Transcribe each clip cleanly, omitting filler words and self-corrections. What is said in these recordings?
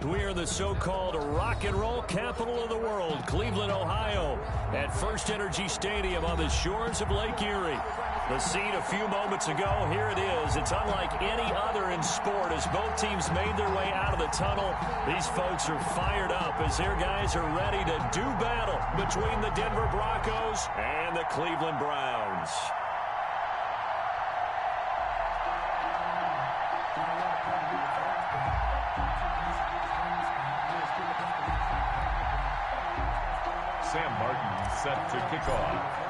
We're in the so-called rock and roll capital of the world, Cleveland, Ohio, at First Energy Stadium on the shores of Lake Erie. The scene a few moments ago, here it is. It's unlike any other in sport as both teams made their way out of the tunnel. These folks are fired up as their guys are ready to do battle between the Denver Broncos and the Cleveland Browns. Sam Martin set to kick off.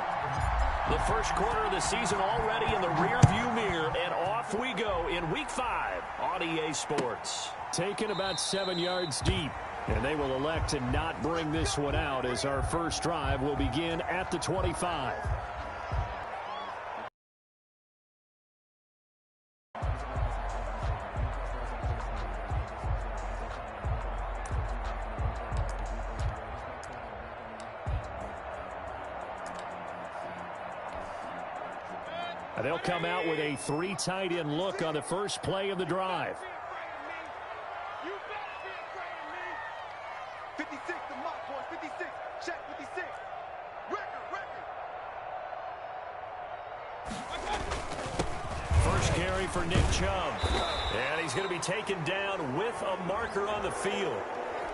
The first quarter of the season already in the rearview mirror, and off we go in Week 5 on EA Sports. Taken about 7 yards deep, and they will elect to not bring this one out as our first drive will begin at the 25. They'll come out with a 3 tight end look on the first play of the drive. You better be afraid of me. 56, the mock boy, 56. Check 56. Record. First carry for Nick Chubb. And he's going to be taken down with a marker on the field.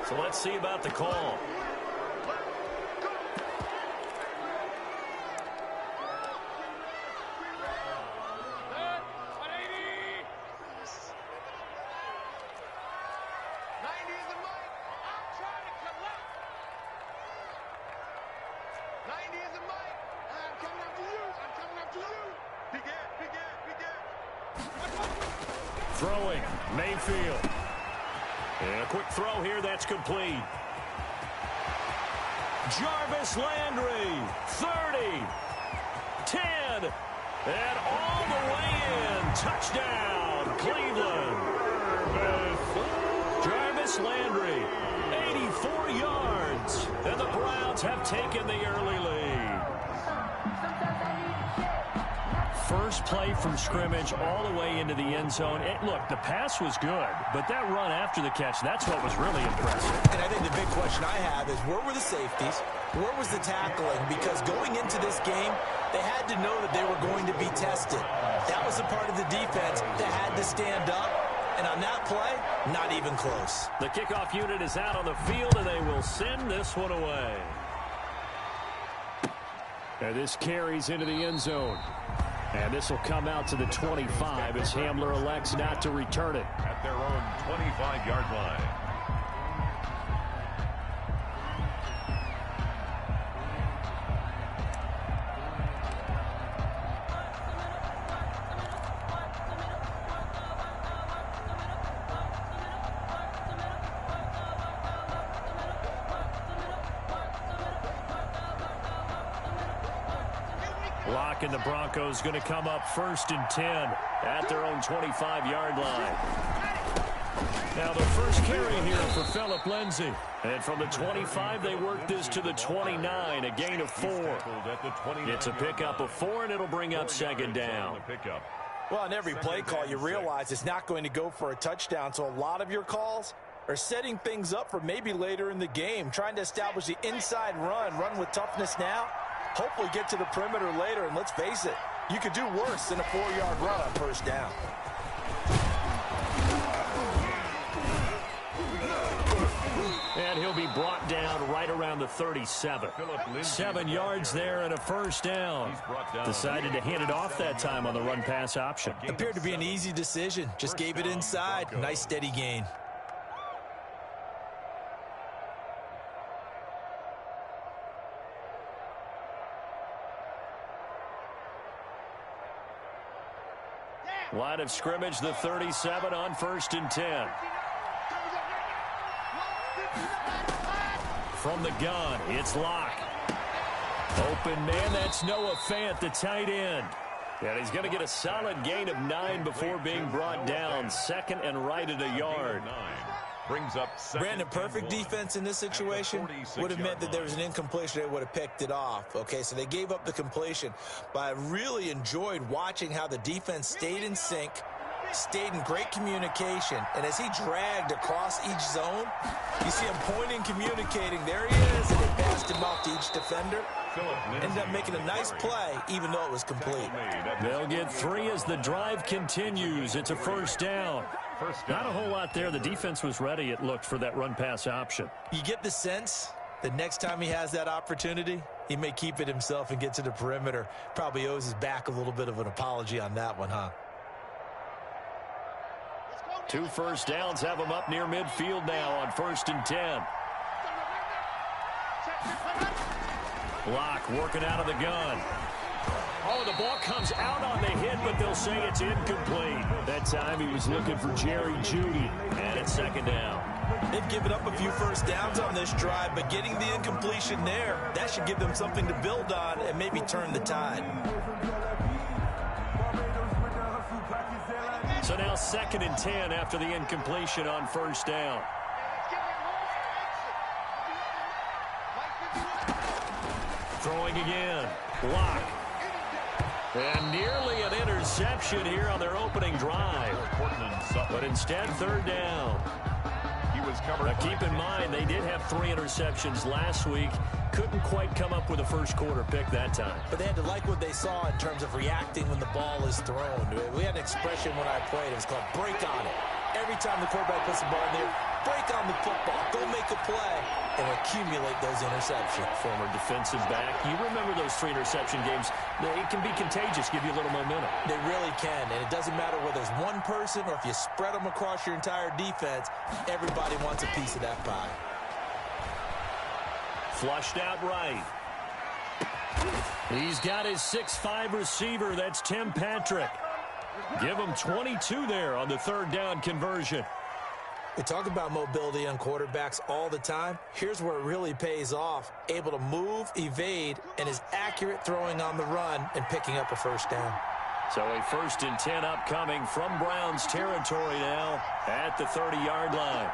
So let's see about the call. Throwing, Mayfield. And a quick throw here, that's complete. Jarvis Landry, 30, 10, and all the way in. Touchdown, Cleveland. Jarvis Landry, 84 yards. And the Browns have taken the early lead. First play from scrimmage all the way into the end zone. Look, the pass was good, but that run after the catch, that's what was really impressive. And I think the big question I have is where were the safeties? Where was the tackling? Because going into this game, they had to know that they were going to be tested. That was a part of the defense that had to stand up. And on that play, not even close. The kickoff unit is out on the field, and they will send this one away. And this carries into the end zone. And this will come out to the 25 as Hamler elects not to return it. At their own 25-yard line. And the Broncos going to come up 1st and 10 at their own 25-yard line. Now the first carry here for Phillip Lindsay. And from the 25, they work this to the 29, a gain of 4. It's a pickup of 4, and it'll bring up 2nd down. Well, on every play call, you realize it's not going to go for a touchdown, so a lot of your calls are setting things up for maybe later in the game, trying to establish the inside run with toughness now. Hopefully get to the perimeter later, and let's face it, you could do worse than a 4-yard run on 1st down. And he'll be brought down right around the 37. 7 yards there and a 1st down. Decided to hand it off that time on the run-pass option. Appeared to be an easy decision. Just gave it inside. Nice steady gain. Line of scrimmage, the 37 on 1st and 10. From the gun, it's Locke. Open man, that's Noah Fant, the tight end. And he's going to get a solid gain of 9 before being brought down. 2nd and right at a yard. Brings up Brandon, perfect defense in this situation would have meant that there was an incompletion. They would have picked it off. Okay, so they gave up the completion. But I really enjoyed watching how the defense stayed in sync, stayed in great communication, and as he dragged across each zone, you see him pointing, communicating. There he is, and he passed him off to each defender. Ended up making a nice play, even though it was complete. They'll get 3 as the drive continues. It's a first down. Not a whole lot there. The defense was ready, it looked, for that run-pass option. You get the sense that next time he has that opportunity, he may keep it himself and get to the perimeter. Probably owes his back a little bit of an apology on that one, huh? 2 first downs have him up near midfield now on 1st and 10. Locke working out of the gun. Oh, the ball comes out on the hit, but they'll say it's incomplete. That time he was looking for Jerry Jeudy, and it's 2nd down. They've given up a few first downs on this drive, but getting the incompletion there, that should give them something to build on and maybe turn the tide. So now 2nd and 10 after the incompletion on 1st down. Throwing again. Locke. And nearly an interception here on their opening drive. But instead, 3rd down. Now keep in mind, they did have 3 interceptions last week. Couldn't quite come up with a first-quarter pick that time. But they had to like what they saw in terms of reacting when the ball is thrown. We had an expression when I played. It was called break on it. Every time the quarterback puts the ball in there, break on the football. Go make a play and accumulate those interceptions. Former defensive back. You remember those 3 interception games. It can be contagious, give you a little momentum. They really can, and it doesn't matter whether it's one person or if you spread them across your entire defense, everybody wants a piece of that pie. Flushed out right. He's got his 6'5" receiver. That's Tim Patrick. Give him 22 there on the 3rd down conversion. We talk about mobility on quarterbacks all the time. Here's where it really pays off. Able to move, evade, and is accurate throwing on the run and picking up a first down. So a 1st and 10 upcoming from Browns territory now at the 30-yard line.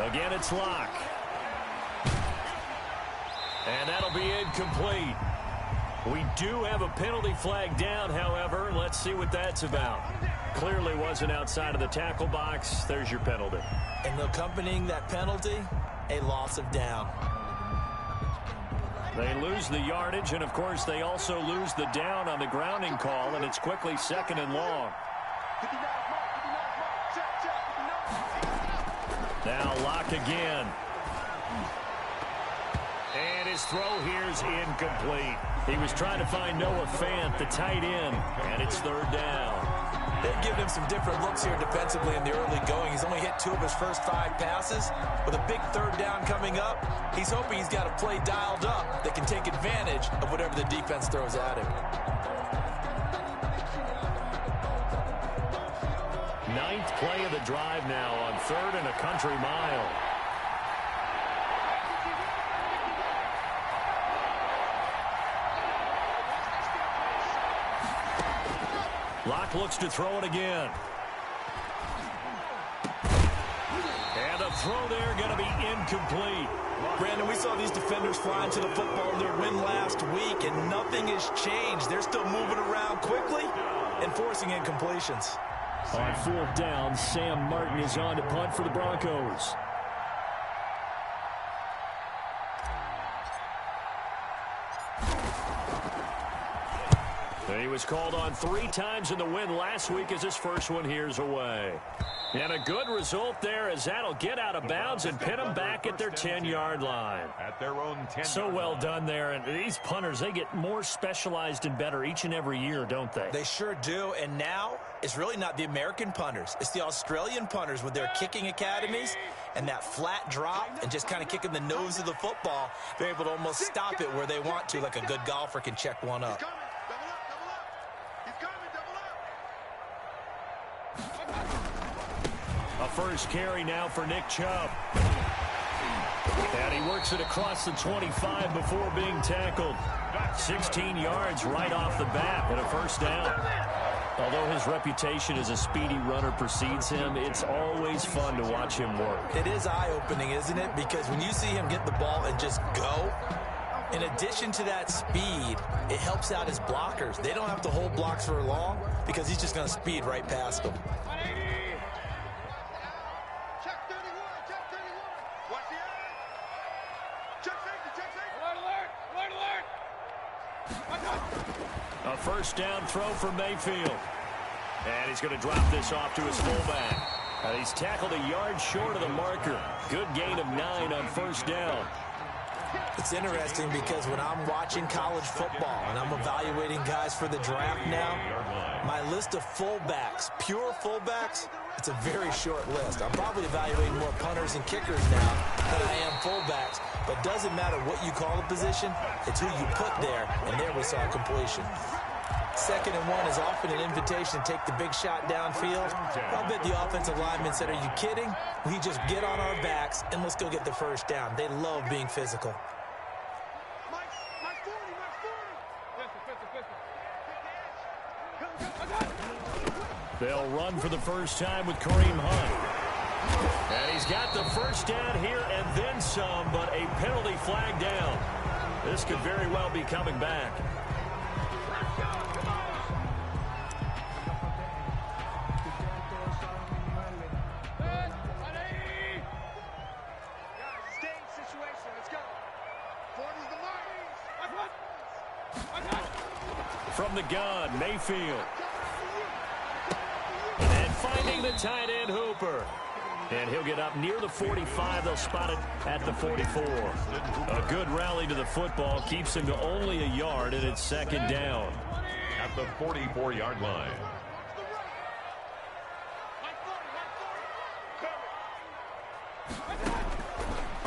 Again, it's Locke. And that'll be incomplete. We do have a penalty flag down, however. Let's see what that's about. Clearly wasn't outside of the tackle box. There's your penalty. And accompanying that penalty, a loss of down. They lose the yardage, and, of course, they also lose the down on the grounding call, and it's quickly 2nd and long. Now Locke again. And his throw here's incomplete. He was trying to find Noah Fant, the tight end, and it's 3rd down. They've given him some different looks here defensively in the early going. He's only hit 2 of his first 5 passes. With a big 3rd down coming up, he's hoping he's got a play dialed up that can take advantage of whatever the defense throws at him. 9th play of the drive now on 3rd and a country mile. Locke looks to throw it again. And a throw there going to be incomplete. Brandon, we saw these defenders flying to the football in their win last week, and nothing has changed. They're still moving around quickly and forcing incompletions. On 4th down, Sam Martin is on to punt for the Broncos. He was called on 3 times in the win last week as his first one here's away. And a good result there as that'll get out of bounds and pin them back at their 10-yard line. At their own 10. So well done there. And these punters, they get more specialized and better each and every year, don't they? They sure do. And now it's really not the American punters. It's the Australian punters with their kicking academies and that flat drop and just kind of kicking the nose of the football. They're able to almost stop it where they want to, like a good golfer can check one up. A first carry now for Nick Chubb. And he works it across the 25 before being tackled. 16 yards right off the bat and a first down. Although his reputation as a speedy runner precedes him, it's always fun to watch him work. It is eye-opening, isn't it? Because when you see him get the ball and just go, In addition to that speed, it helps out his blockers. They don't have to hold blocks for long because he's just going to speed right past them. Check 31, check 31. Watch the eye. Check safety, check safety. Alert, alert, alert. A first down throw for Mayfield. And he's going to drop this off to his fullback. And he's tackled a yard short of the marker. Good gain of 9 on first down. It's interesting because when I'm watching college football and I'm evaluating guys for the draft now, my list of fullbacks, pure fullbacks, it's a very short list. I'm probably evaluating more punters and kickers now than I am fullbacks. But doesn't matter what you call a position, it's who you put there, and there we saw completion. 2nd and 1 is often an invitation to take the big shot downfield. I'll bet the offensive lineman said, are you kidding? We just get on our backs and let's go get the first down. They love being physical. They'll run for the first time with Kareem Hunt. And he's got the first down here and then some, but a penalty flag down. This could very well be coming back. From the gun, Mayfield. And finding the tight end, Hooper. And he'll get up near the 45. They'll spot it at the 44. A good rally to the football keeps him to only a yard, and it's 2nd down. At the 44-yard line.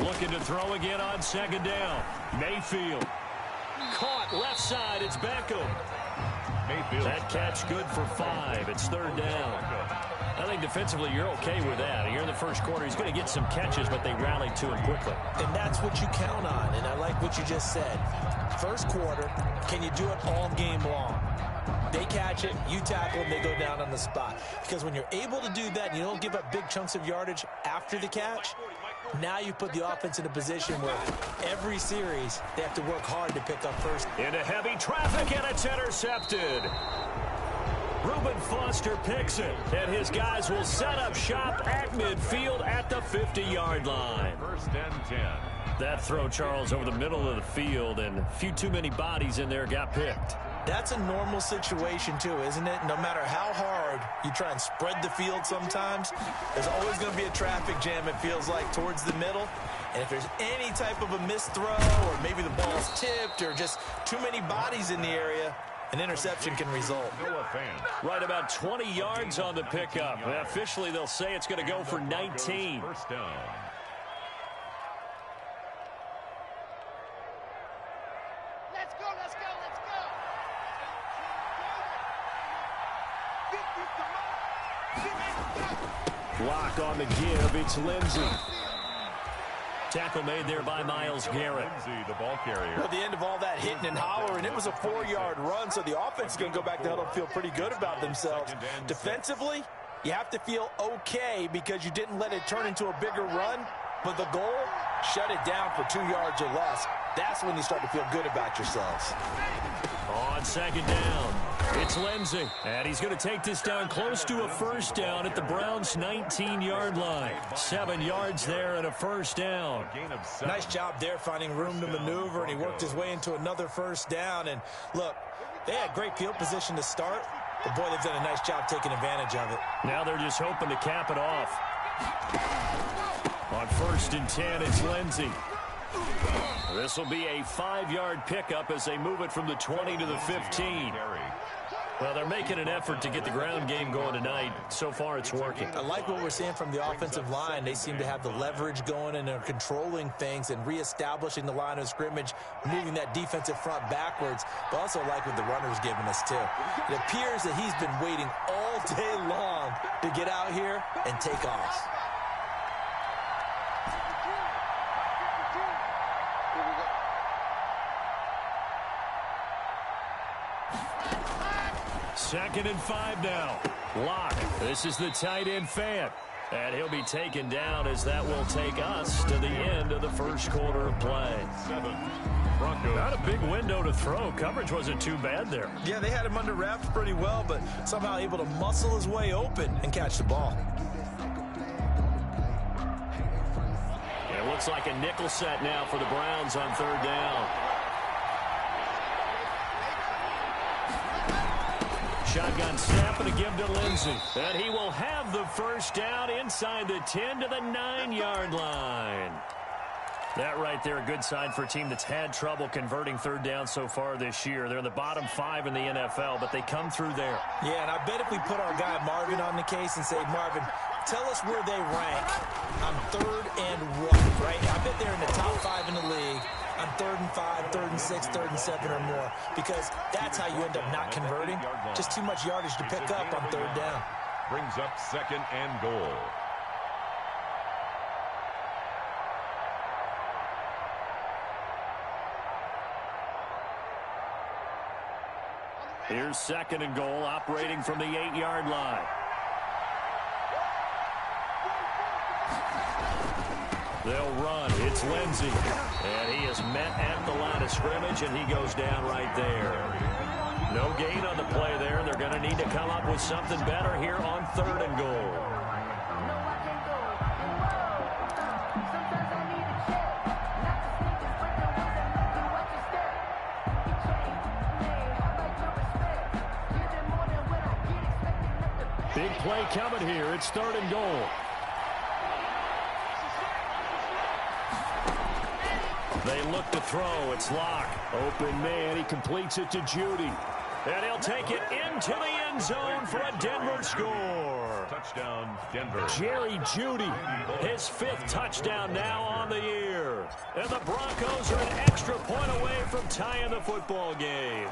Looking to throw again on 2nd down. Mayfield. Caught left side. It's Beckham. Mayfield. That catch good for 5. It's 3rd down. I think defensively you're okay with that. You're in the first quarter. He's going to get some catches, but they rallied to him quickly. And that's what you count on, and I like what you just said. First quarter, can you do it all game long? They catch it, you tackle them, they go down on the spot. Because when you're able to do that and you don't give up big chunks of yardage after the catch, now you put the offense in a position where every series they have to work hard to pick up first. Into heavy traffic, and it's intercepted. Reuben Foster picks it, and his guys will set up shop at midfield at the 50-yard line. 1st and 10. That throw, Charles, over the middle of the field, and a few too many bodies in there got picked. That's a normal situation, too, isn't it? No matter how hard you try and spread the field sometimes, there's always going to be a traffic jam, it feels like, towards the middle. And if there's any type of a missed throw or maybe the ball's tipped or just too many bodies in the area, an interception can result. Right about 20 yards on the pickup. Officially, they'll say it's going to go for 19. First down. Let's go, let's go, let's go. Block on the give. It's Lindsey. Tackle made there by Myles Garrett. Lindsey, the ball carrier. Well, the end of all that hitting and hollering, it was a 4-yard run, so the offense is going to go back to huddle and feel pretty good about themselves. Defensively, you have to feel okay because you didn't let it turn into a bigger run, but the goal, shut it down for 2 yards or less. That's when you start to feel good about yourselves. On 2nd down, it's Lindsey. And he's going to take this down close to a first down at the Browns' 19-yard line. 7 yards there and a first down. Nice job there finding room to maneuver, and he worked his way into another first down. And look, they had great field position to start, but boy, they've done a nice job taking advantage of it. Now they're just hoping to cap it off. On 1st and 10, it's Lindsey. This will be a 5-yard pickup as they move it from the 20 to the 15. Well, they're making an effort to get the ground game going tonight. So far, it's working. I like what we're seeing from the offensive line. They seem to have the leverage going, and they're controlling things and reestablishing the line of scrimmage, moving that defensive front backwards, but also like what the runner's giving us, too. It appears that he's been waiting all day long to get out here and take off. Second and 5 now. Lock. This is the tight end Fant. And he'll be taken down as that will take us to the end of the first quarter of play. 7, Broncos. Not a big window to throw. Coverage wasn't too bad there. Yeah, they had him under wraps pretty well, but somehow able to muscle his way open and catch the ball. It looks like a nickel set now for the Browns on third down. Shotgun snap and a give to Lindsey. And he will have the first down inside the 10 to the 9-yard line. That right there, a good sign for a team that's had trouble converting third down so far this year. They're in the bottom 5 in the NFL, but they come through there. Yeah, and I bet if we put our guy Marvin on the case and say, Marvin, tell us where they rank on 3rd and 1, right? I bet they're in the top 5 in the league on 3rd and 5, 3rd and 6, 3rd and 7 or more, because that's how you end up not converting. Just too much yardage to pick up on 3rd down. Brings up 2nd and goal. Here's 2nd and goal, operating from the 8-yard line. They'll run. It's Lindsey. And he is met at the line of scrimmage, and he goes down right there. No gain on the play there. They're going to need to come up with something better here on 3rd and goal. Big play coming here. It's 3rd and goal. They look to throw. It's Locke. Open man. He completes it to Judy. And he'll take it into the end zone for a Denver score. Touchdown, Denver. Jerry Judy, his 5th touchdown now on the year. And the Broncos are an extra point away from tying the football game.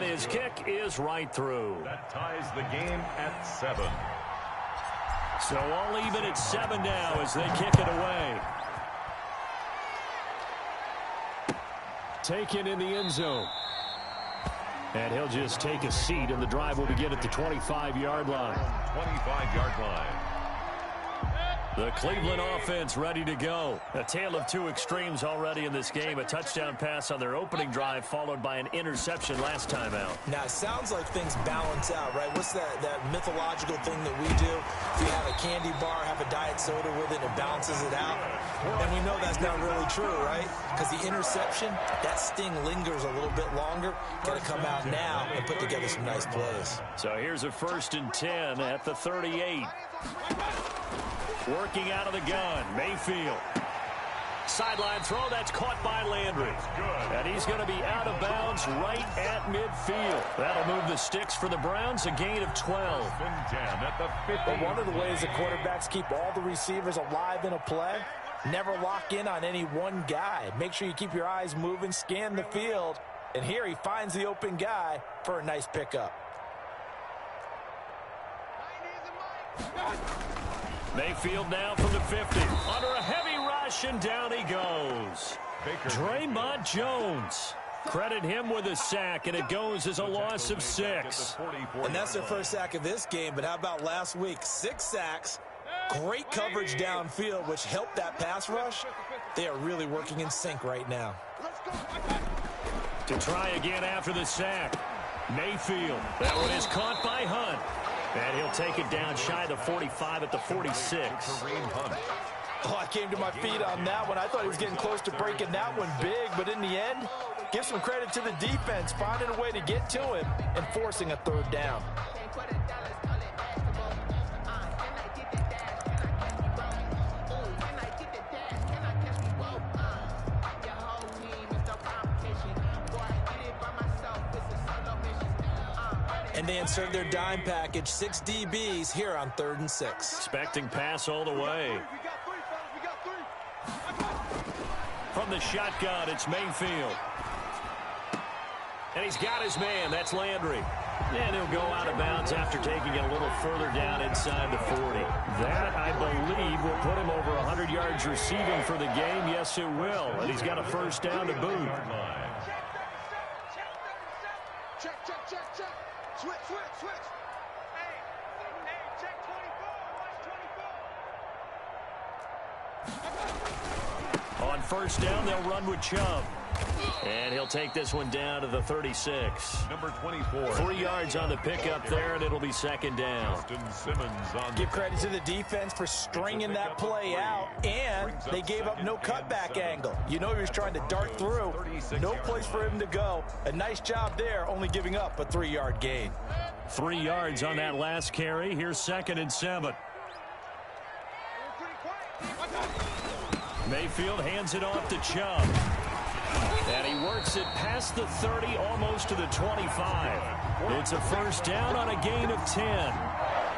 His kick is right through. That ties the game at 7. So all even at 7 now as they kick it away. Taken in the end zone. And he'll just take a seat, and the drive will begin at the 25-yard line. 25-yard line. The Cleveland offense ready to go. A tale of two extremes already in this game. A touchdown pass on their opening drive, followed by an interception last time out. Now, it sounds like things balance out, right? What's that mythological thing that we do? If you have a candy bar, have a diet soda with it, and it balances it out. And we know that's not really true, right? Because the interception, that sting lingers a little bit longer. Got to come out now and put together some nice plays. So here's a 1st and 10 at the 38. Working out of the gun, Mayfield. Sideline throw, that's caught by Landry. And he's going to be out of bounds right at midfield. That'll move the sticks for the Browns, a gain of 12. But one of the ways the quarterbacks keep all the receivers alive in a play, never lock in on any one guy. Make sure you keep your eyes moving, scan the field. And here he finds the open guy for a nice pickup. Mayfield now from the 50. Under a heavy rush, and down he goes. Draymond Jones. Credit him with a sack, and it goes as a loss of 6. And that's their first sack of this game, but how about last week? 6 sacks, great coverage downfield, which helped that pass rush. They are really working in sync right now. To try again after the sack. Mayfield. That one is caught by Hunt. And he'll take it down shy of the 45 at the 46. Oh, I came to my feet on that one. I thought he was getting close to breaking that one big, but in the end, give some credit to the defense, finding a way to get to him and forcing a 3rd down. And they insert their dime package, 6 DBs here on 3rd and 6. Expecting pass all the way. From the shotgun, it's Mayfield. And he's got his man. That's Landry. And he'll go out of bounds after taking it a little further down inside the 40. That, I believe, will put him over 100 yards receiving for the game. Yes, it will. And he's got a 1st down to boot. Switch. Hey, check 24. Watch 24. first down, they'll run with Chubb. And he'll take this one down to the 36. Number 24. 3 yards on the pickup there, and it'll be second down. Give credit to the defense for stringing that play out, and they gave up no cutback angle. You know he was trying to dart through. No place for him to go. A nice job there, only giving up a 3-yard gain. 3 yards on that last carry. Here's 2nd and 7. Mayfield hands it off to Chubb. And he works it past the 30, almost to the 25. It's a first down on a gain of 10.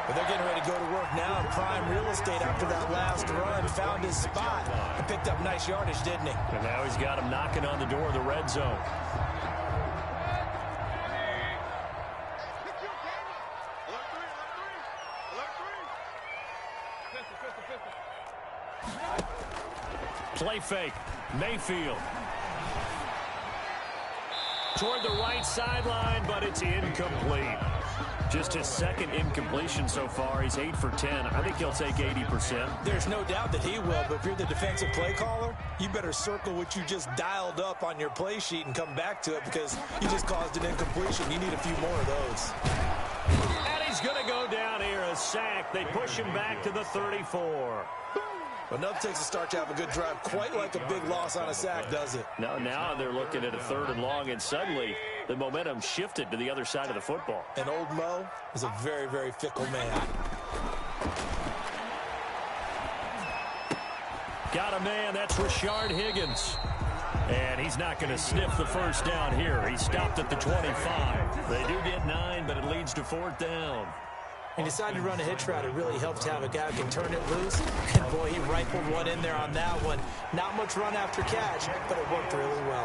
But they're getting ready to go to work now in prime real estate after that last run. Found his spot and picked up nice yardage, didn't he? And now he's got him knocking on the door of the red zone. Play fake. Mayfield. Toward the right sideline, but it's incomplete. Just his second incompletion so far. He's 8 for 10. I think he'll take 80%. There's no doubt that he will, but if you're the defensive play caller, you better circle what you just dialed up on your play sheet and come back to it because you just caused an incompletion. You need a few more of those. And he's going to go down here, a sack. They push him back to the 34. But enough takes a start to have a good drive. Quite like a big loss on a sack, does it? No, now they're looking at a 3rd and long, and suddenly the momentum shifted to the other side of the football. And old Mo is a very, very fickle man. Got a man. That's Rashard Higgins. And he's not going to sniff the first down here. He stopped at the 25. They do get 9, but it leads to 4th down. He decided to run a hitch route. It really helps to have a guy who can turn it loose. And, boy, he rifled one in there on that one. Not much run after catch, but it worked really well.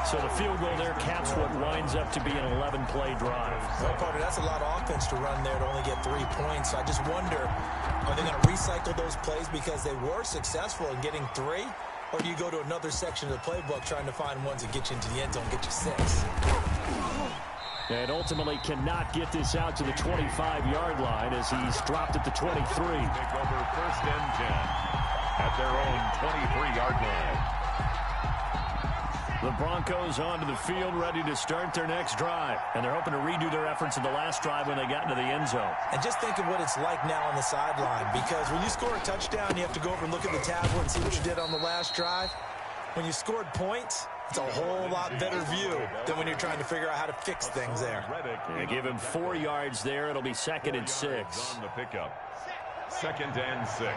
So the field goal there caps what winds up to be an 11-play drive. Well, partner, that's a lot of offense to run there to only get 3 points. I just wonder, are they going to recycle those plays because they were successful in getting 3? Or do you go to another section of the playbook trying to find ones that get you into the end zone, get you 6? And ultimately cannot get this out to the 25-yard line as he's dropped at the 23. Take over 1st and 10 at their own 23-yard line. The Broncos onto the field, ready to start their next drive. And they're hoping to redo their efforts in the last drive when they got into the end zone. And just think of what it's like now on the sideline, because when you score a touchdown, you have to go over and look at the tablet and see what you did on the last drive. When you scored points, it's a whole lot better view than when you're trying to figure out how to fix things there. They give him 4 yards there. It'll be 2nd and 6. On the pickup. 2nd and 6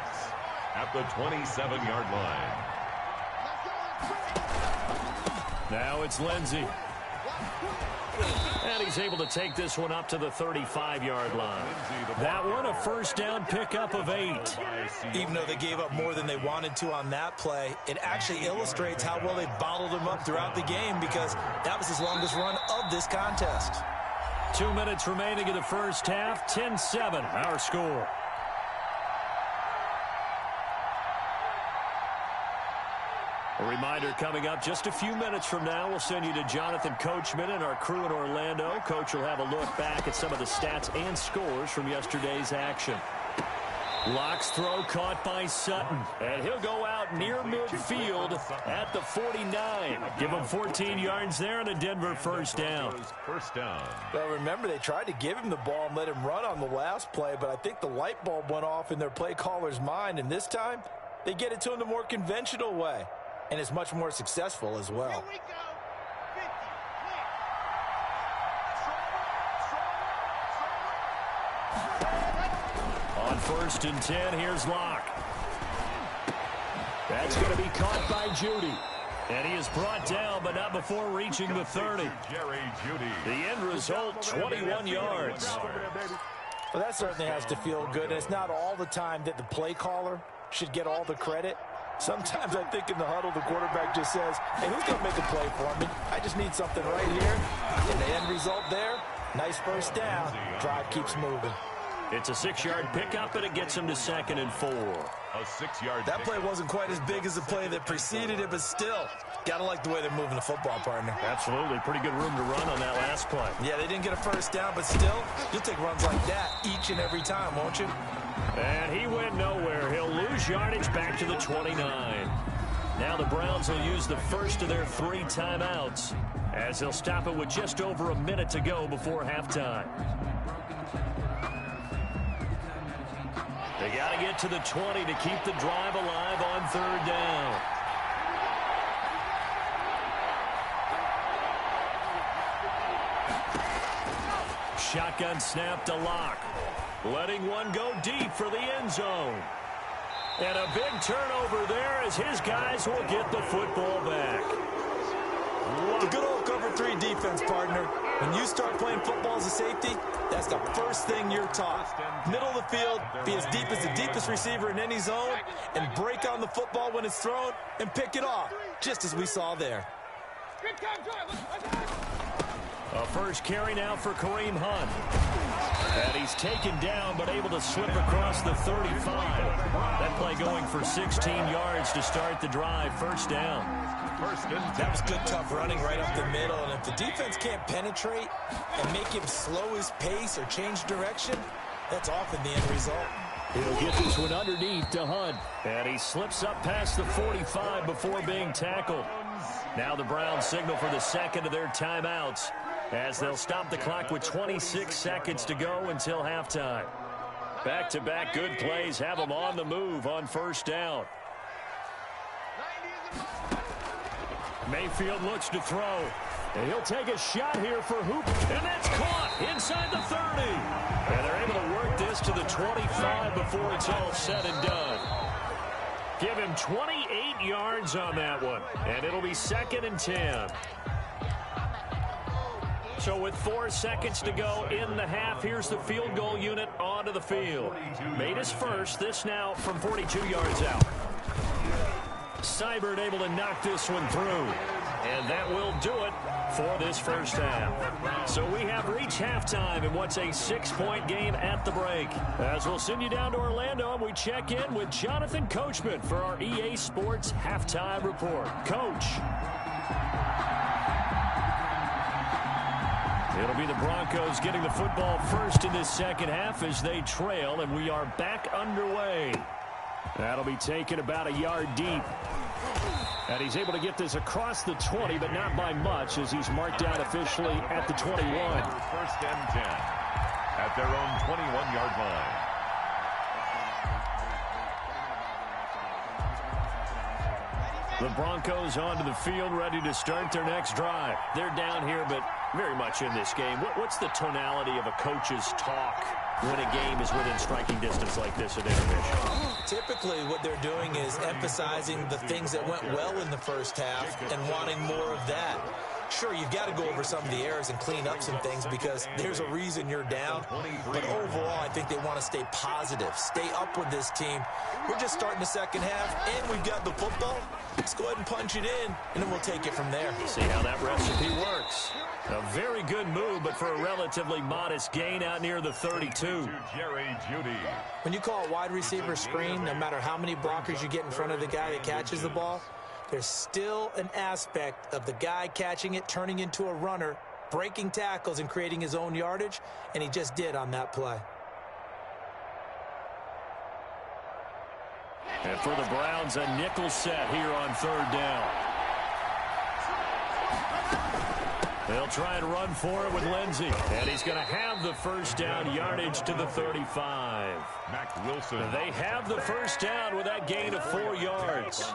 at the 27-yard line. Now it's Lindsey. And he's able to take this one up to the 35-yard line. That one a first down pickup of 8. Even though they gave up more than they wanted to on that play, it actually illustrates how well they bottled him up throughout the game because that was his longest run of this contest. 2 minutes remaining in the first half. 10-7 our score. A reminder coming up just a few minutes from now, we'll send you to Jonathan Coachman and our crew in Orlando. Coach will have a look back at some of the stats and scores from yesterday's action. Locke's throw caught by Sutton, and he'll go out near midfield at the 49. Give him 14 yards there and a Denver first down. First down. Well, remember, they tried to give him the ball and let him run on the last play, but I think the light bulb went off in their play caller's mind, and this time they get it to him the more conventional way. And is much more successful as well. Here we go. 50. On 1st and 10, here's Locke. That's going to be caught by Judy. And he is brought down, but not before reaching the 30. The end result, 21 yards. Well, that certainly has to feel good. And it's not all the time that the play caller should get all the credit. Sometimes I think in the huddle, the quarterback just says, hey, who's going to make a play for me? I just need something right here. And the end result there, nice first down. Drive keeps moving. It's a 6-yard pickup, and it gets him to 2nd and 4. A 6-yard. That play wasn't quite as big as the play that preceded it, but still, got to like the way they're moving the football, partner. Absolutely. Pretty good room to run on that last play. Yeah, they didn't get a first down, but still, you'll take runs like that each and every time, won't you? And he went nowhere. He'll lose yardage back to the 29. Now the Browns will use the first of their 3 timeouts as they'll stop it with just over a minute to go before halftime. They got to get to the 20 to keep the drive alive on 3rd down. Shotgun snap to Locke. Letting one go deep for the end zone. And a big turnover there as his guys will get the football back. The good old cover 3 defense, partner. When you start playing football as a safety, that's the first thing you're taught. Middle of the field, be as deep as the deepest receiver in any zone, and break on the football when it's thrown and pick it off, just as we saw there. A first carry now for Kareem Hunt. And he's taken down, but able to slip across the 35. That play going for 16 yards to start the drive. First down. That was good, tough running right up the middle. And if the defense can't penetrate and make him slow his pace or change direction, that's often the end result. He'll get this one underneath to Hunt. And he slips up past the 45 before being tackled. Now the Browns signal for the second of their timeouts as they'll stop the clock with 26 seconds to go until halftime. Back-to-back good plays have them on the move on first down. Mayfield looks to throw. And he'll take a shot here for Hoop. And that's caught inside the 30. And they're able to work this to the 25 before it's all said and done. Give him 28 yards on that one. And it'll be 2nd and 10. So with 4 seconds to go in the half, here's the field goal unit onto the field. Made his first, this now from 42 yards out. Seibert able to knock this one through. And that will do it for this first half. So we have reached halftime in what's a 6-point game at the break. As we'll send you down to Orlando, and we check in with Jonathan Coachman for our EA Sports Halftime Report. Coach. It'll be the Broncos getting the football first in this second half as they trail, and we are back underway. That'll be taken about a yard deep. And he's able to get this across the 20, but not by much, as he's marked down officially at the 21. 1st and 10 at their own 21-yard line. The Broncos onto the field, ready to start their next drive. They're down here, but very much in this game. What's the tonality of a coach's talk when a game is within striking distance like this at intermission? Typically, what they're doing is emphasizing the things that went well in the first half and wanting more of that. Sure, you've got to go over some of the errors and clean up some things because there's a reason you're down. But overall, I think they want to stay positive, stay up with this team. We're just starting the second half, and we've got the football. Let's go ahead and punch it in, and then we'll take it from there. See how that recipe works. A very good move, but for a relatively modest gain out near the 32. When you call a wide receiver screen, no matter how many blockers you get in front of the guy that catches the ball, there's still an aspect of the guy catching it, turning into a runner, breaking tackles and creating his own yardage, and he just did on that play. And for the Browns, a nickel set here on 3rd down. They'll try and run for it with Lindsey. And he's going to have the first down, yardage to the 35. Mac Wilson. They have the first down with that gain of 4 yards.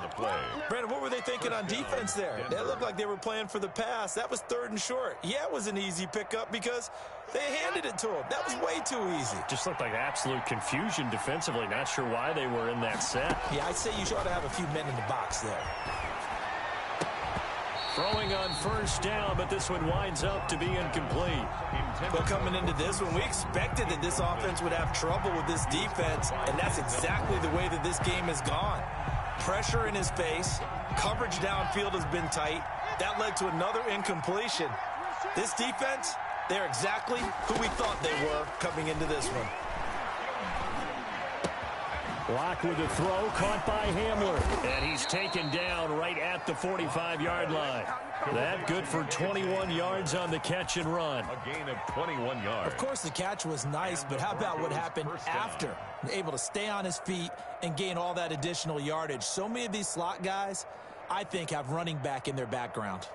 Brandon, what were they thinking on defense there? That looked like they were playing for the pass. That was 3rd and short. Yeah, it was an easy pickup because they handed it to him. That was way too easy. Just looked like absolute confusion defensively. Not sure why they were in that set. Yeah, I'd say you ought to have a few men in the box there. Throwing on first down, but this one winds up to be incomplete. Well, coming into this one, we expected that this offense would have trouble with this defense, and that's exactly the way that this game has gone. Pressure in his face, coverage downfield has been tight. That led to another incompletion. This defense, they're exactly who we thought they were coming into this one. Locke with the throw, caught by Hamler. And he's taken down right at the 45-yard line. That good for 21 yards on the catch and run. A gain of 21 yards. Of course, the catch was nice, but how about what happened after? Able to stay on his feet and gain all that additional yardage. So many of these slot guys, I think, have running back in their background.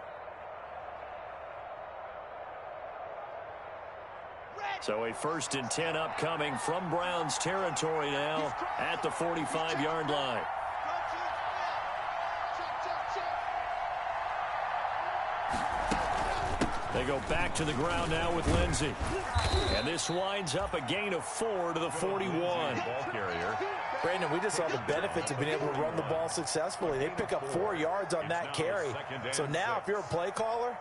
So a 1st and 10 upcoming from Browns territory now at the 45-yard line. They go back to the ground now with Lindsey. And this winds up a gain of 4 to the 41. Ball carrier. Brandon, we just saw the benefits of being able to run the ball successfully. They pick up 4 yards on that carry. So now if you're a play caller,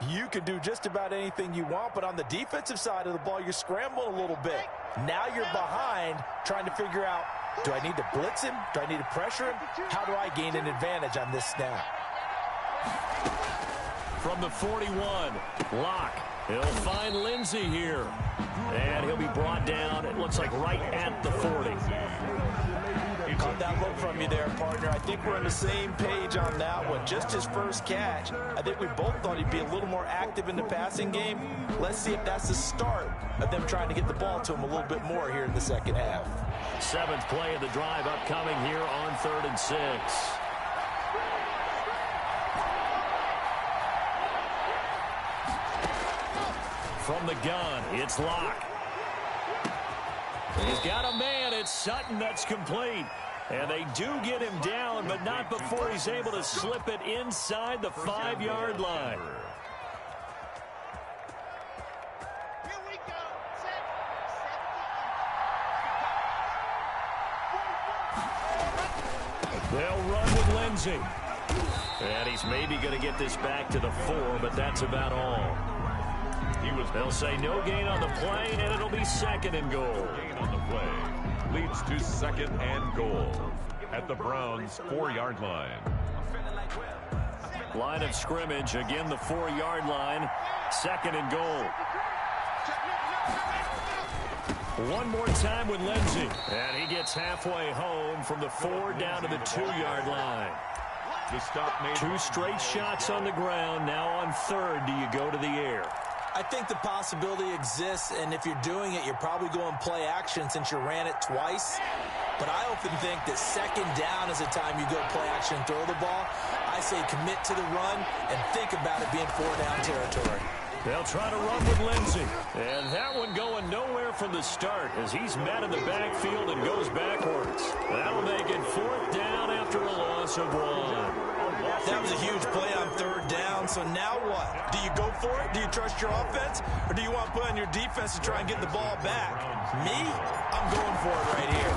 you can do just about anything you want. But on the defensive side of the ball, you're scrambling a little bit. Now you're behind trying to figure out, do I need to blitz him? Do I need to pressure him? How do I gain an advantage on this snap? From the 41, Locke. He'll find Lindsey here. And he'll be brought down, it looks like right at the 40. Caught that look from you there, partner. I think we're on the same page on that one. Just his first catch. I think we both thought he'd be a little more active in the passing game. Let's see if that's the start of them trying to get the ball to him a little bit more here in the second half. 7th play of the drive upcoming here on 3rd and 6. From the gun, it's Locke. He's got a man. It's Sutton that's complete. And they do get him down, but not before he's able to slip it inside the 5-yard line. Here we go. Set. They'll run with Lindsey. And he's maybe going to get this back to the 4, but that's about all. They'll say no gain on the play, and it'll be 2nd and goal. Gain on the play leads to 2nd and goal at the Browns' 4-yard line. Line of scrimmage, again the 4-yard line. 2nd and goal. One more time with Lindsey. And he gets halfway home from the 4 down to the 2-yard line. The stop made. 2 straight shots on the ground. Now on 3rd, do you go to the air? I think the possibility exists, and if you're doing it, you're probably going play action since you ran it twice. But I often think that 2nd down is the time you go play action and throw the ball. I say commit to the run and think about it being 4-down territory. They'll try to run with Lindsey. And that one going nowhere from the start as he's met in the backfield and goes backwards. That'll make it 4th down after a loss of 1. That was a huge play on 3rd down, so now what? Do you go for it? Do you trust your offense? Or do you want to put on your defense to try and get the ball back? Me? I'm going for it right here.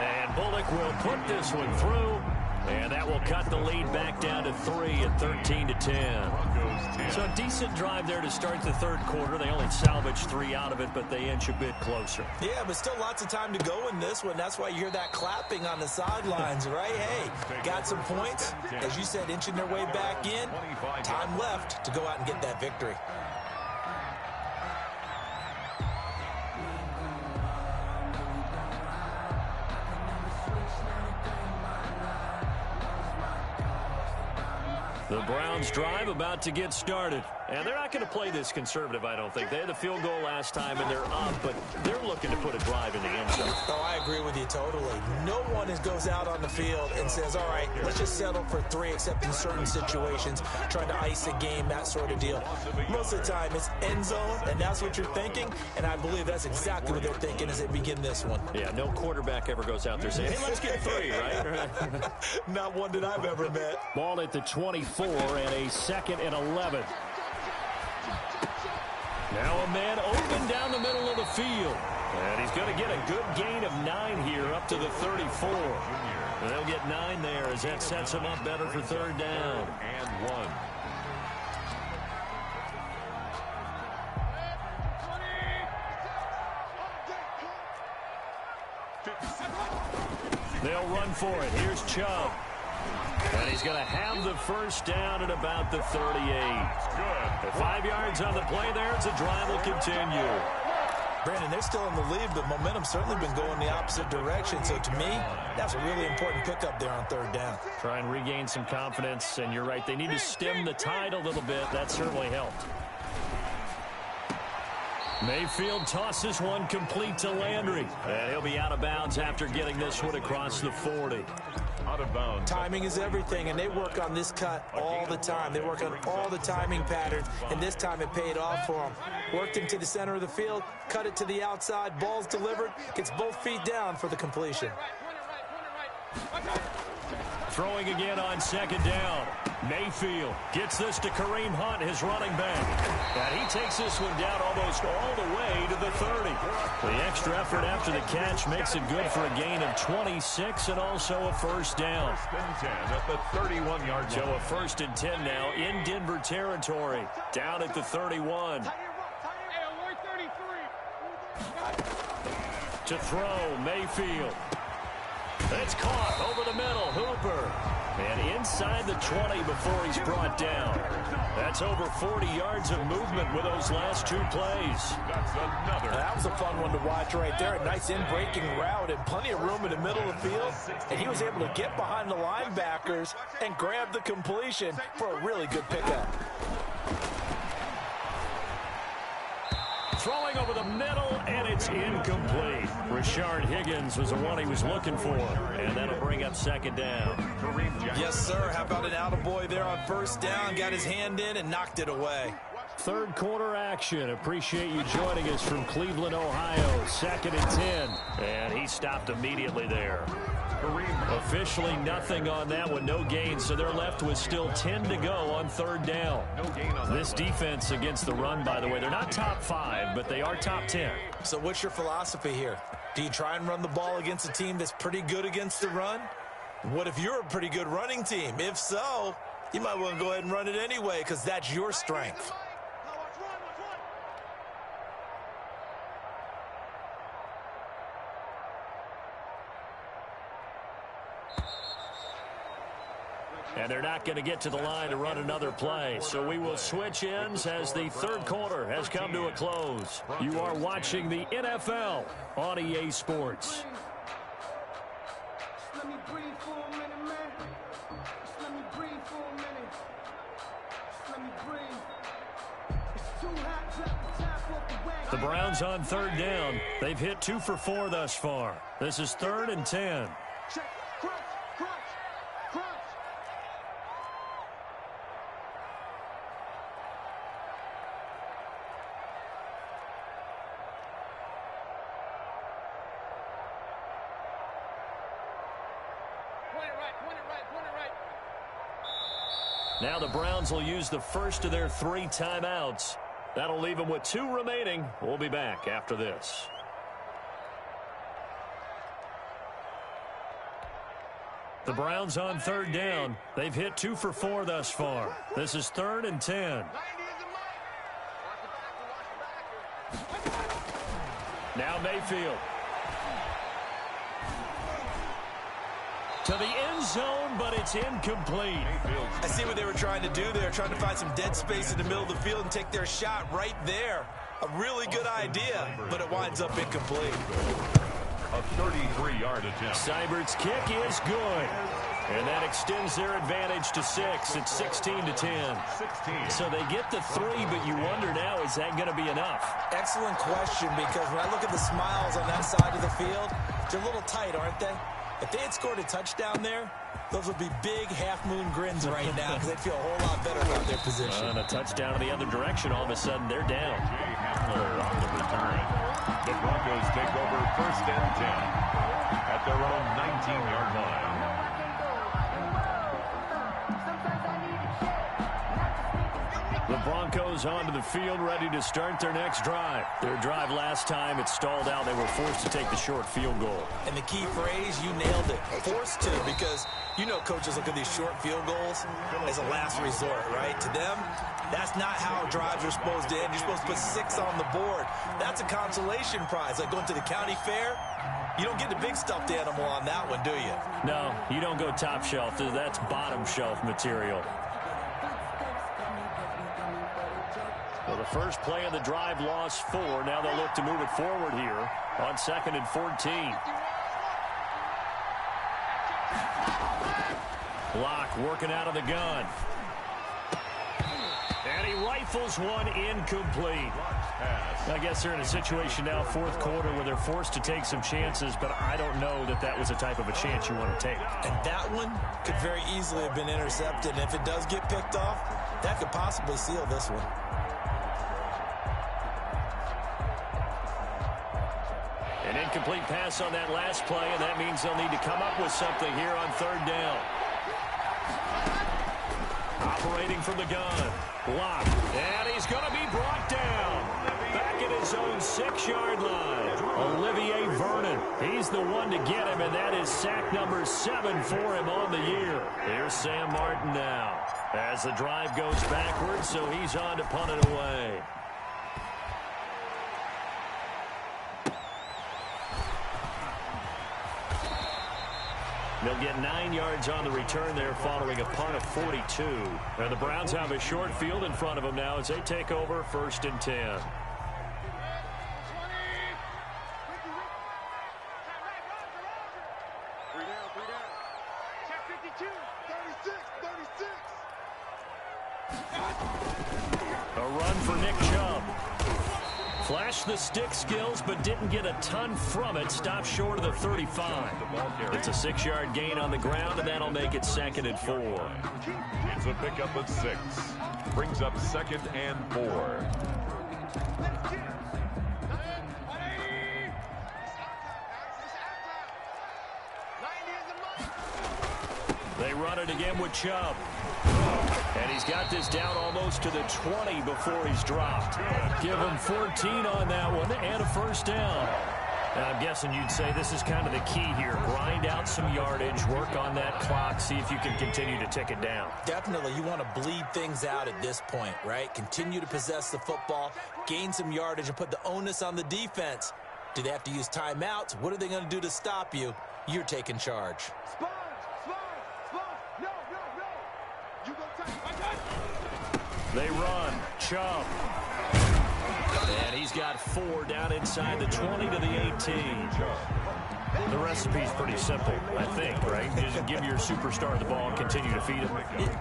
And Bullock will put this one through. And that will cut the lead back down to 3 at 13-10. So a decent drive there to start the 3rd quarter. They only salvaged 3 out of it, but they inch a bit closer. Yeah, but still lots of time to go in this one. That's why you hear that clapping on the sidelines, right? Hey, got some points. As you said, inching their way back in. Time left to go out and get that victory. The Browns drive about to get started. And they're not going to play this conservative, I don't think. They had the field goal last time, and they're up, but they're looking to put a drive in the end zone. Oh, I agree with you totally. No one goes out on the field and says, all right, let's just settle for 3, except in certain situations, trying to ice a game, that sort of deal. Most of the time, it's end zone, and that's what you're thinking, and I believe that's exactly what they're thinking as they begin this one. Yeah, no quarterback ever goes out there saying, hey, let's get 3, right? Not one that I've ever met. Ball at the 24 and a 2nd and 11. Now a man open down the middle of the field. And he's going to get a good gain of 9 here up to the 34. And they'll get 9 there as that sets him up better for 3rd down. And 1. They'll run for it. Here's Chubb. And he's going to have the 1st down at about the 38. Good. 5 yards on the play there. It's a drive will continue. Brandon, they're still in the lead, but momentum's certainly been going the opposite direction. So to me, that's a really important pickup there on 3rd down. Try and regain some confidence, and you're right. They need to stem the tide a little bit. That certainly helped. Mayfield tosses one complete to Landry. And he'll be out of bounds after getting this one across the 40. Out of bounds. Timing is everything, and they work on this cut all the time. They work on all the timing patterns, and this time it paid off for them. Worked him to the center of the field, cut it to the outside, ball's delivered, gets both feet down for the completion. Throwing again on second down. Mayfield gets this to Kareem Hunt, his running back. And he takes this one down almost all the way to the 30. The extra effort after the catch makes it good for a gain of 26 and also a first down. First and 10 at the 31-yard line. So a first and 10 now in Denver territory. Down at the 31. To throw, Mayfield. It's caught over the middle, Hooper. And inside the 20 before he's brought down. That's over 40 yards of movement with those last two plays. That's another. That was a fun one to watch right there. A nice in-breaking route and plenty of room in the middle of the field. And he was able to get behind the linebackers and grab the completion for a really good pickup. Throwing over the middle, and it's incomplete. Rashard Higgins was the one he was looking for, and that'll bring up second down. Yes, sir. How about an attaboy there on first down? Got his hand in and knocked it away. Third quarter action. Appreciate you joining us from Cleveland, Ohio. Second and 10, and he stopped immediately there. Officially nothing on that one, no gain, so they're left with still 10 to go on third down. This defense against the run, by the way, they're not top 5, but they are top 10. So what's your philosophy here? Do you try and run the ball against a team that's pretty good against the run? What if you're a pretty good running team? If so, you might want to go ahead and run it anyway because that's your strength. And they're not going to get to the line to run another play. So we will switch ends as the third quarter has come to a close. You are watching the NFL on EA Sports. The Browns on third down. They've hit 2 for 4 thus far. This is 3rd and 10. Now the Browns will use the first of their 3 timeouts. That'll leave them with 2 remaining. We'll be back after this. The Browns on third down. They've hit 2 for 4 thus far. This is 3rd and 10. Now Mayfield. To the end zone, but it's incomplete. I see what they were trying to do there, trying to find some dead space in the middle of the field and take their shot right there. A really good idea, but it winds up incomplete. A 33-yard attempt. Seibert's kick is good. And that extends their advantage to 6. It's 16 to 10. 16. So they get the 3, but you wonder now, is that going to be enough? Excellent question, because when I look at the smiles on that side of the field, they're a little tight, aren't they? If they had scored a touchdown there, those would be big half-moon grins right now because they'd feel a whole lot better about their position. And a touchdown in the other direction, all of a sudden they're down. Jay Hamler on the return. The Broncos take over 1st and 10 at their own 19-yard line. The Broncos onto the field, ready to start their next drive. Their drive last time, it stalled out. They were forced to take the short field goal. And the key phrase, you nailed it. Forced to, because you know coaches look at these short field goals as a last resort, right? To them, that's not how drives are supposed to end. You're supposed to put 6 on the board. That's a consolation prize. Like going to the county fair, you don't get the big stuffed animal on that one, do you? No, you don't go top shelf. That's bottom shelf material. Well, the first play of the drive lost 4. Now they'll look to move it forward here on 2nd and 14. Block working out of the gun. And he rifles one incomplete. I guess they're in a situation now, fourth quarter, where they're forced to take some chances, but I don't know that that was the type of a chance you want to take. And that one could very easily have been intercepted. And if it does get picked off, that could possibly seal this one. An incomplete pass on that last play, and that means they'll need to come up with something here on third down. Operating from the gun. Blocked. And he's going to be brought down. Back at his own 6-yard line. Olivier Vernon. He's the one to get him, and that is sack number 7 for him on the year. Here's Sam Martin now. As the drive goes backwards, so he's on to punt it away. They'll get 9 yards on the return there following a punt of 42. And the Browns have a short field in front of them now as they take over 1st and 10. A run for Nick Chubb. Flashed the stick skills, but didn't get a ton from it. Stopped short of the 35. It's a 6-yard gain on the ground, and that'll make it 2nd and 4. It's a pickup of 6. Brings up 2nd and 4. They run it again with Chubb. And he's got this down almost to the 20 before he's dropped. Give him 14 on that one and a 1st down. And I'm guessing you'd say this is kind of the key here. Grind out some yardage, work on that clock, see if you can continue to tick it down. Definitely, you want to bleed things out at this point, right? Continue to possess the football, gain some yardage, and put the onus on the defense. Do they have to use timeouts? What are they going to do to stop you? You're taking charge. They run. Chubb. And he's got 4 down inside the 20 to the 18. The recipe's pretty simple, I think, right? Just give your superstar the ball and continue to feed him.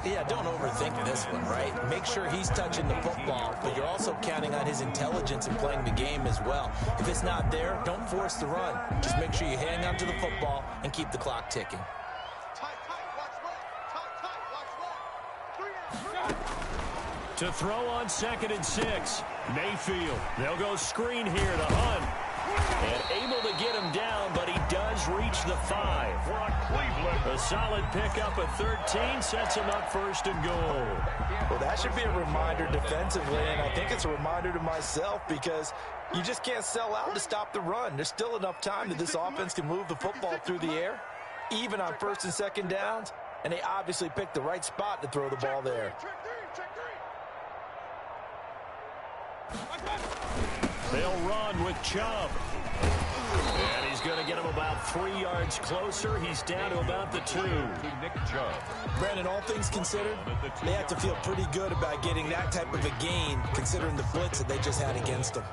Yeah, don't overthink this one, right? Make sure he's touching the football, but you're also counting on his intelligence in playing the game as well. If it's not there, don't force the run. Just make sure you hang on to the football and keep the clock ticking. To throw on 2nd and 6. Mayfield. They'll go screen here to Hunt. And able to get him down, but he does reach the 5. A solid pickup of 13 sets him up 1st and goal. Well, that should be a reminder defensively, and I think it's a reminder to myself because you just can't sell out to stop the run. There's still enough time that this offense can move the football through the air, even on 1st and 2nd downs, and they obviously picked the right spot to throw the ball there. They'll run with Chubb. And he's going to get him about 3 yards closer. He's down to about the 2. Nick Chubb. Brandon, all things considered, they have to feel pretty good about getting that type of a gain, considering the blitz that they just had against them.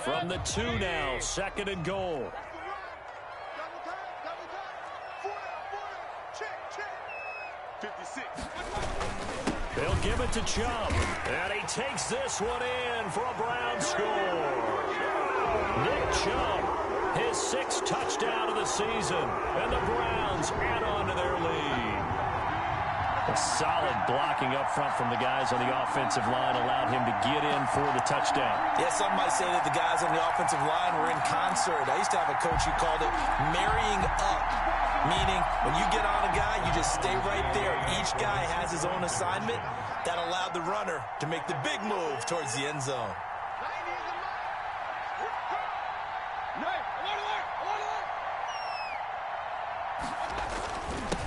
From the 2 now, 2nd and goal. They'll give it to Chubb. And he takes this one in for a Brown score. Nick Chubb, his 6th touchdown of the season. And the Browns add on to their lead. A solid blocking up front from the guys on the offensive line allowed him to get in for the touchdown. Yeah, some might say that the guys on the offensive line were in concert. I used to have a coach who called it marrying up, meaning when you get on a guy, you just stay right there. Each guy has his own assignment. That allowed the runner to make the big move towards the end zone.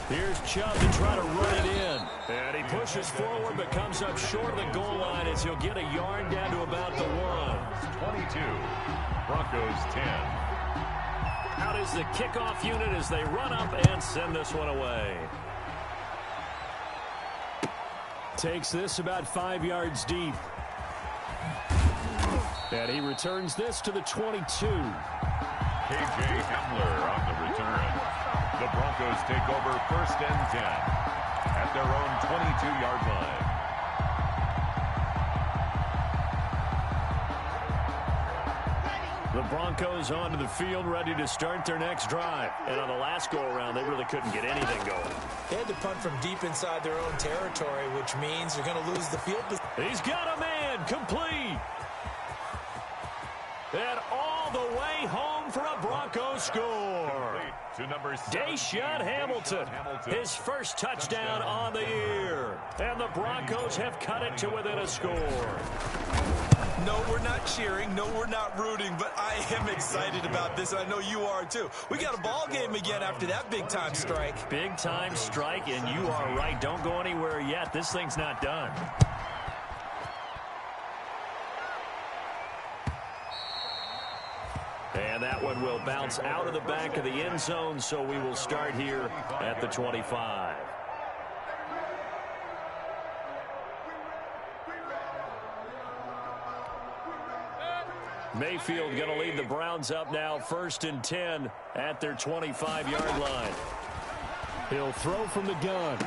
Here's Chubb to try to run it in. And he pushes forward but comes up short of the goal line as he'll get a yard down to about the 1. 22. Broncos 10. Out is the kickoff unit as they run up and send this one away. Takes this about 5 yards deep. And he returns this to the 22. K.J. Hamler on the return. The Broncos take over 1st and 10 at their own 22-yard line. The Broncos onto the field, ready to start their next drive. And on the last go-around, they really couldn't get anything going. They had to punt from deep inside their own territory, which means they're going to lose the field. He's got a man, complete. And all the way home for a Broncos score. Deshaun Hamilton, his first touchdown on the year. And the Broncos have cut it to within a score. No, we're not cheering. No, we're not rooting. But I am excited about this, and I know you are too. We got a ball game again after that big-time strike. Big-time strike, and you are right. Don't go anywhere yet. This thing's not done. And that one will bounce out of the back of the end zone, so we will start here at the 25. Mayfield going to lead the Browns up now, 1st and 10 at their 25-yard line. He'll throw from the gun.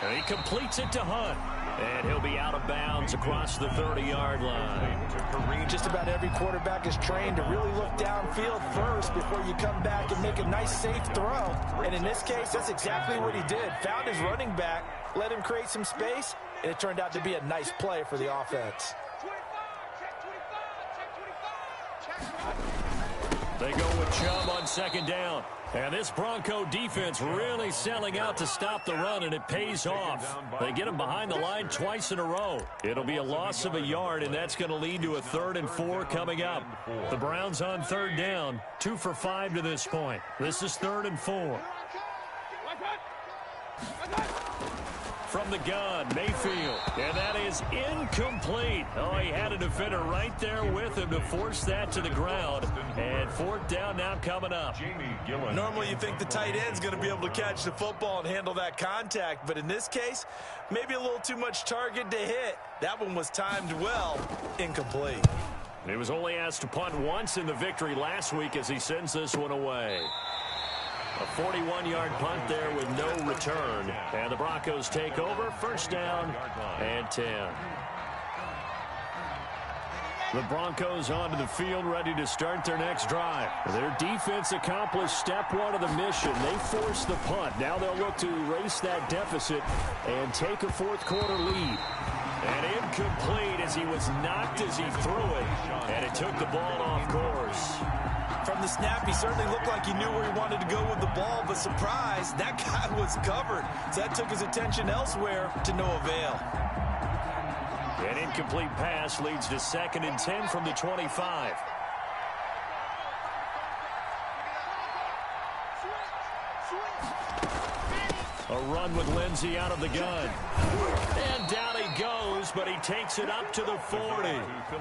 And he completes it to Hunt. And he'll be out of bounds across the 30-yard line. Just about every quarterback is trained to really look downfield first before you come back and make a nice, safe throw. And in this case, that's exactly what he did. Found his running back, let him create some space, and it turned out to be a nice play for the offense. They go with Chubb on 2nd down. And this Bronco defense really selling out to stop the run, and it pays off. They get him behind the line twice in a row. It'll be a loss of a yard, and that's going to lead to a 3rd and 4 coming up. The Browns on 3rd down, 2 for 5 to this point. This is 3rd and 4. From the gun, Mayfield. And that is incomplete. Oh, he had a defender right there with him to force that to the ground. And 4th down now coming up. Normally you think the tight end's going to be able to catch the football and handle that contact. But in this case, maybe a little too much target to hit. That one was timed well. Incomplete. He was only asked to punt once in the victory last week as he sends this one away. A 41-yard punt there with no return. And the Broncos take over, 1st down and 10. The Broncos onto the field, ready to start their next drive. Their defense accomplished step 1 of the mission. They forced the punt. Now they'll look to erase that deficit and take a 4th quarter lead. And incomplete as he was knocked as he threw it. And it took the ball off course. From the snap, he certainly looked like he knew where he wanted to go with the ball, but surprise, that guy was covered. So that took his attention elsewhere to no avail. An incomplete pass leads to 2nd and 10 from the 25. A run with Lindsey out of the gun. And down he goes, but he takes it up to the 40.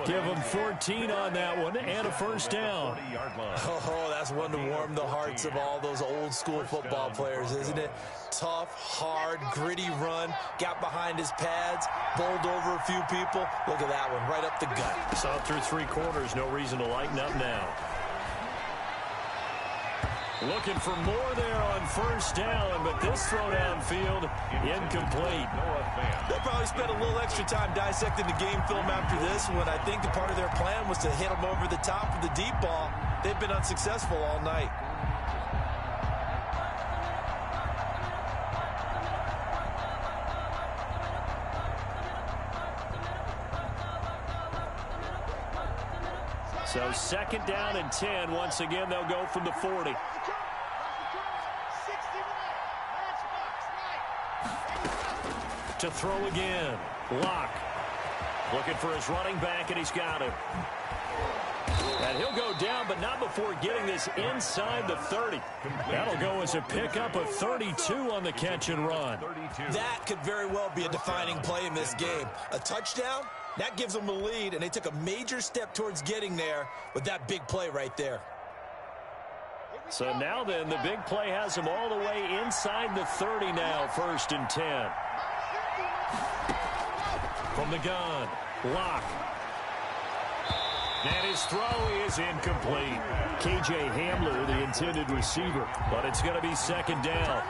Give him 14 on that one and a 1st down. Oh, that's one to warm the hearts of all those old school football players, isn't it? Tough, hard, gritty run. Got behind his pads, bowled over a few people. Look at that one, right up the gut. Saw through 3 quarters, no reason to lighten up now. Looking for more there on 1st down, but this throw downfield, incomplete. They'll probably spend a little extra time dissecting the game film after this one. I think the part of their plan was to hit them over the top of the deep ball. They've been unsuccessful all night. So 2nd down and 10. Once again, they'll go from the 40. To throw again. Lock. Looking for his running back, and he's got him. And he'll go down, but not before getting this inside the 30. That'll go as a pickup of 32 on the catch and run. That could very well be a defining play in this game. A touchdown, that gives them a lead, and they took a major step towards getting there with that big play right there. So now then, the big play has them all the way inside the 30 now, 1st and 10. From the gun, Lock. And his throw is incomplete. K.J. Hamler, the intended receiver, but it's going to be second down.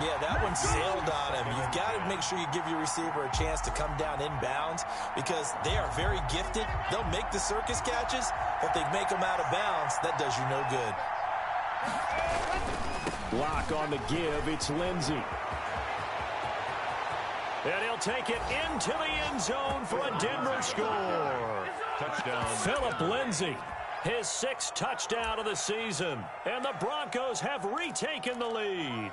Yeah, that one sailed on him. You've got to make sure you give your receiver a chance to come down inbounds because they are very gifted. They'll make the circus catches, but they make them out of bounds. That does you no good. Block on the give. It's Lindsey. And he'll take it into the end zone for a Denver score. Touchdown. Phillip Lindsay, his 6th touchdown of the season. And the Broncos have retaken the lead.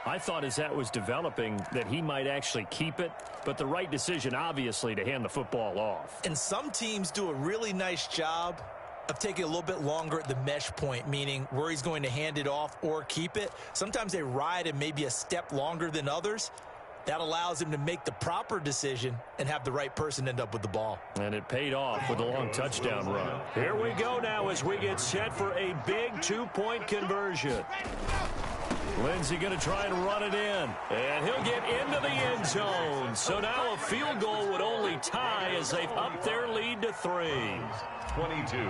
I thought as that was developing that he might actually keep it, but the right decision, obviously, to hand the football off. And some teams do a really nice job of taking a little bit longer at the mesh point, meaning where he's going to hand it off or keep it. Sometimes they ride him maybe a step longer than others. That allows him to make the proper decision and have the right person end up with the ball. And it paid off with a long touchdown run. Here we go now as we get set for a big 2-point conversion. Lindsey going to try and run it in. And he'll get into the end zone. So now a field goal would only tie as they've upped their lead to 3. 22.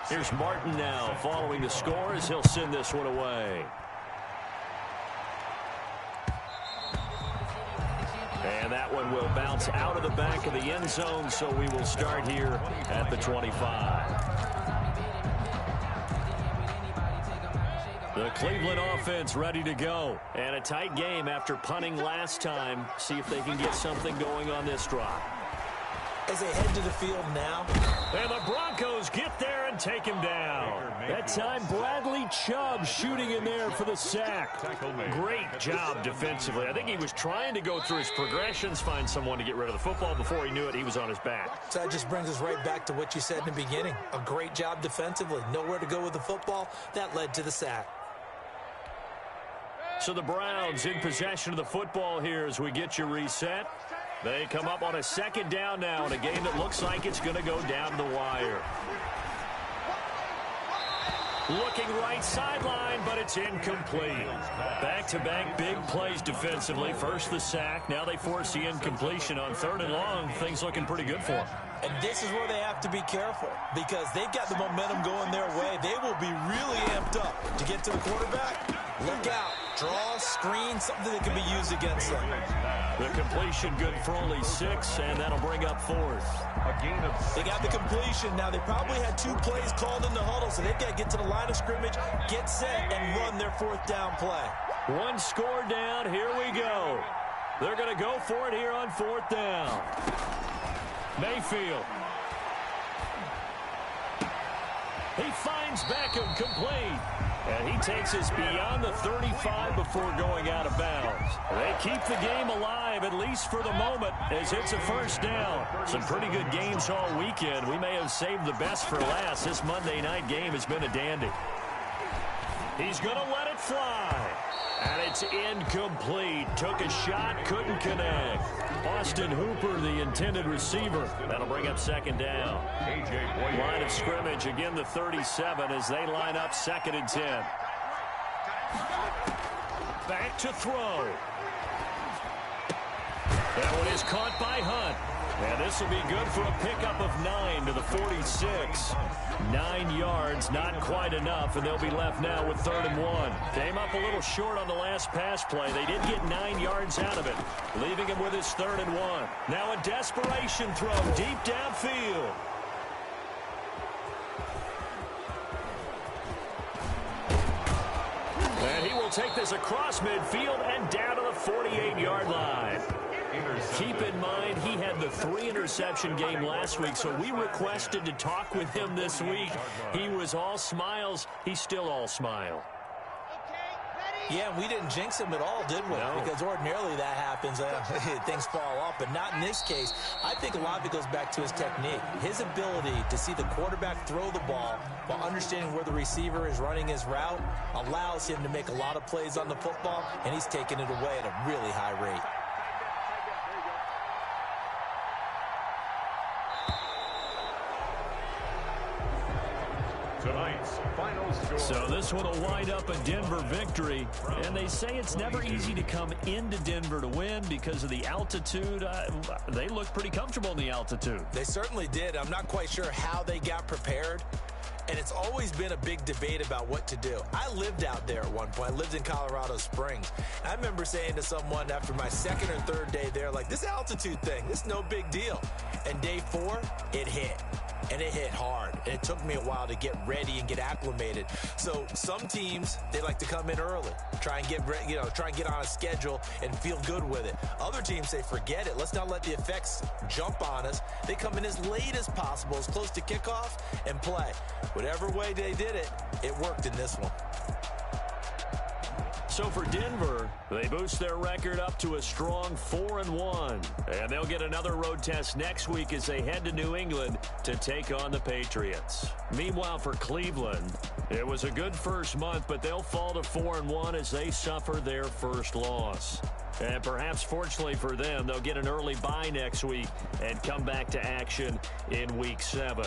Here's Martin now following the score as he'll send this one away. And that one will bounce out of the back of the end zone, so we will start here at the 25. The Cleveland offense ready to go. And a tight game after punting last time. See if they can get something going on this drive. As they head to the field now. And the Broncos get there and take him down. That time, Bradley Chubb shooting in there for the sack. Great job defensively. I think he was trying to go through his progressions, find someone to get rid of the football. Before he knew it, he was on his back. So that just brings us right back to what you said in the beginning. A great job defensively. Nowhere to go with the football. That led to the sack. So the Browns in possession of the football here as we get you reset. They come up on a second down now in a game that looks like it's going to go down to the wire. Looking right sideline, but it's incomplete. Back-to-back big plays defensively. First the sack. Now they force the incompletion on 3rd and long. Things looking pretty good for them. And this is where they have to be careful because they've got the momentum going their way. They will be really amped up to get to the quarterback. Look out. Draw, screen, something that can be used against them. The completion good for only 6, and that'll bring up 4th. A gain of 6. They got the completion. Now, they probably had 2 plays called in the huddle, so they've got to get to the line of scrimmage, get set, and run their 4th down play. 1 score down. Here we go. They're going to go for it here on 4th down. Mayfield. He finds Beckham complete. And he takes us beyond the 35 before going out of bounds. They keep the game alive, at least for the moment, as it's a 1st down. Some pretty good games all weekend. We may have saved the best for last. This Monday night game has been a dandy. He's going to let it fly. And it's incomplete. Took a shot, couldn't connect. Austin Hooper, the intended receiver. That'll bring up 2nd down. Line of scrimmage, again the 37 as they line up 2nd and 10. Back to throw. That one is caught by Hunt. And this will be good for a pickup of 9 to the 46. 9 yards, not quite enough, and they'll be left now with 3rd and 1. Came up a little short on the last pass play. They did get 9 yards out of it, leaving him with his 3rd and 1. Now a desperation throw deep downfield. And he will take this across midfield and down to the 48-yard line. Keep in mind, he had the 3-interception game last week, so we requested to talk with him this week. He was all smiles. He's still all smile. Yeah, we didn't jinx him at all, did we? No. Because ordinarily that happens. Things fall off, but not in this case. I think a lot of it goes back to his technique. His ability to see the quarterback throw the ball while understanding where the receiver is running his route allows him to make a lot of plays on the football, and he's taking it away at a really high rate. To tonight's final score. So this one will wind up a Denver victory. And they say it's never easy to come into Denver to win because of the altitude. They look pretty comfortable in the altitude. They certainly did. I'm not quite sure how they got prepared. And it's always been a big debate about what to do. I lived out there at one point. I lived in Colorado Springs. I remember saying to someone after my second or third day there, like, this altitude thing, this is no big deal. And day 4, it hit. And it hit hard. And it took me a while to get ready and get acclimated. So some teams, they like to come in early, try and get on a schedule and feel good with it. Other teams say, forget it. Let's not let the effects jump on us. They come in as late as possible, as close to kickoff, and play. Whatever way they did it, it worked in this one. So for Denver, they boost their record up to a strong 4-1. And they'll get another road test next week as they head to New England to take on the Patriots. Meanwhile, for Cleveland, it was a good first month, but they'll fall to 4-1 as they suffer their first loss. And perhaps fortunately for them, they'll get an early bye next week and come back to action in Week 7.